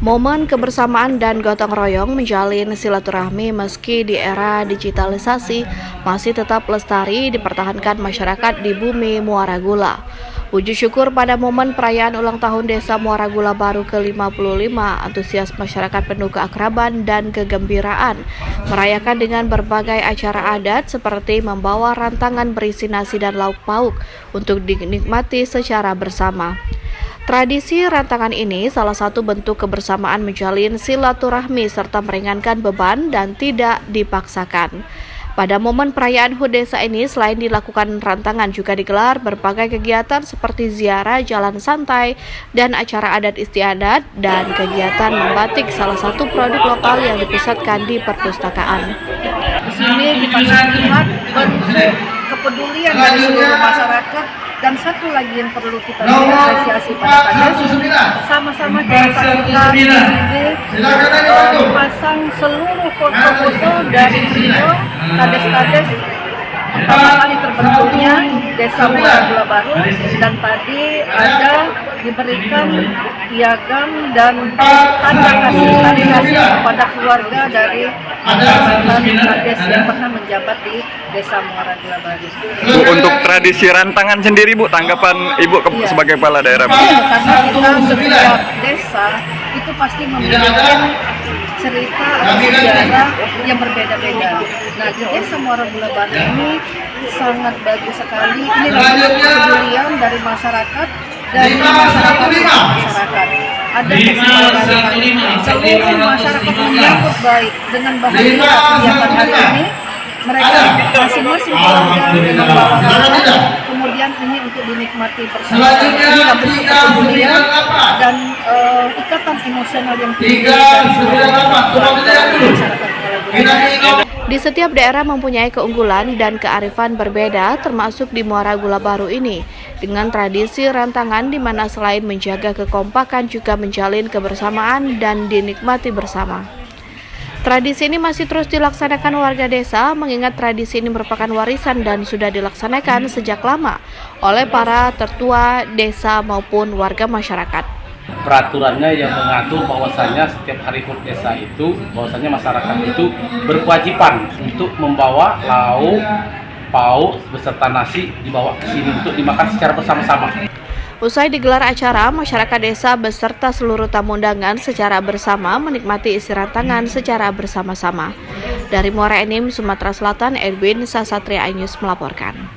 Momen kebersamaan dan gotong royong menjalin silaturahmi meski di era digitalisasi masih tetap lestari dipertahankan masyarakat di bumi Muara Gula. Wujud syukur pada momen perayaan ulang tahun Desa Muara Gula Baru ke-55, antusias masyarakat penuh keakraban dan kegembiraan, merayakan dengan berbagai acara adat seperti membawa rantangan berisi nasi dan lauk pauk untuk dinikmati secara bersama. Tradisi rantangan ini salah satu bentuk kebersamaan menjalin silaturahmi serta meringankan beban dan tidak dipaksakan. Pada momen perayaan HUT desa ini, selain dilakukan rantangan juga digelar berbagai kegiatan seperti ziarah jalan santai dan acara adat istiadat dan kegiatan membatik, salah satu produk lokal yang dipusatkan di perpustakaan. Di sini kita lihat bentuk kepedulian dari seluruh masyarakat. Dan satu lagi yang perlu kita apresiasi pada Kades, sama-sama kita saksikan di sini pasang seluruh foto-foto dari beliau Kades-Kades pertama kali terbentuknya Desa Muara Gula Baru, dan tadi ada diberikan piagam dan tanda kasih kepada keluarga dari mantan Kades yang pernah menjabat di Desa Muara Gula Baru. Bu, untuk tradisi rantangan sendiri, Bu, tanggapan Ibu sebagai kepala daerah? Karena kita setiap desa itu pasti memiliki cerita atau sejarah yang berbeda-beda. Nah, di Desa Muara Gula Baru ini sangat bagus sekali. Ini adalah kepedulian dari masyarakat, dari masyarakat. Ada kesempatan seluruh masyarakat menyambut baik dengan bahagia kegiatan hari ini. Mereka masing-masing keluarga dengan bawa kemudian ini untuk dinikmati bersama. Ini adalah bentuk kepedulian dan ikatan emosional yang tinggi dari seluruh masyarakat. Di setiap daerah mempunyai keunggulan dan kearifan berbeda, termasuk di Muara Gula Baru ini, dengan tradisi rantangan di mana selain menjaga kekompakan juga menjalin kebersamaan dan dinikmati bersama. Tradisi ini masih terus dilaksanakan warga desa, mengingat tradisi ini merupakan warisan dan sudah dilaksanakan sejak lama oleh para tertua desa maupun warga masyarakat. Peraturannya yang mengatur bahwasanya setiap hari HUT desa itu, bahwasanya masyarakat itu berkewajiban untuk membawa lauk pauk beserta nasi dibawa ke sini untuk dimakan secara bersama-sama. Usai digelar acara, masyarakat desa beserta seluruh tamu undangan secara bersama menikmati isi rantangan secara bersama-sama. Dari Muara Enim, Sumatera Selatan, Edwin Sasatria iNews melaporkan.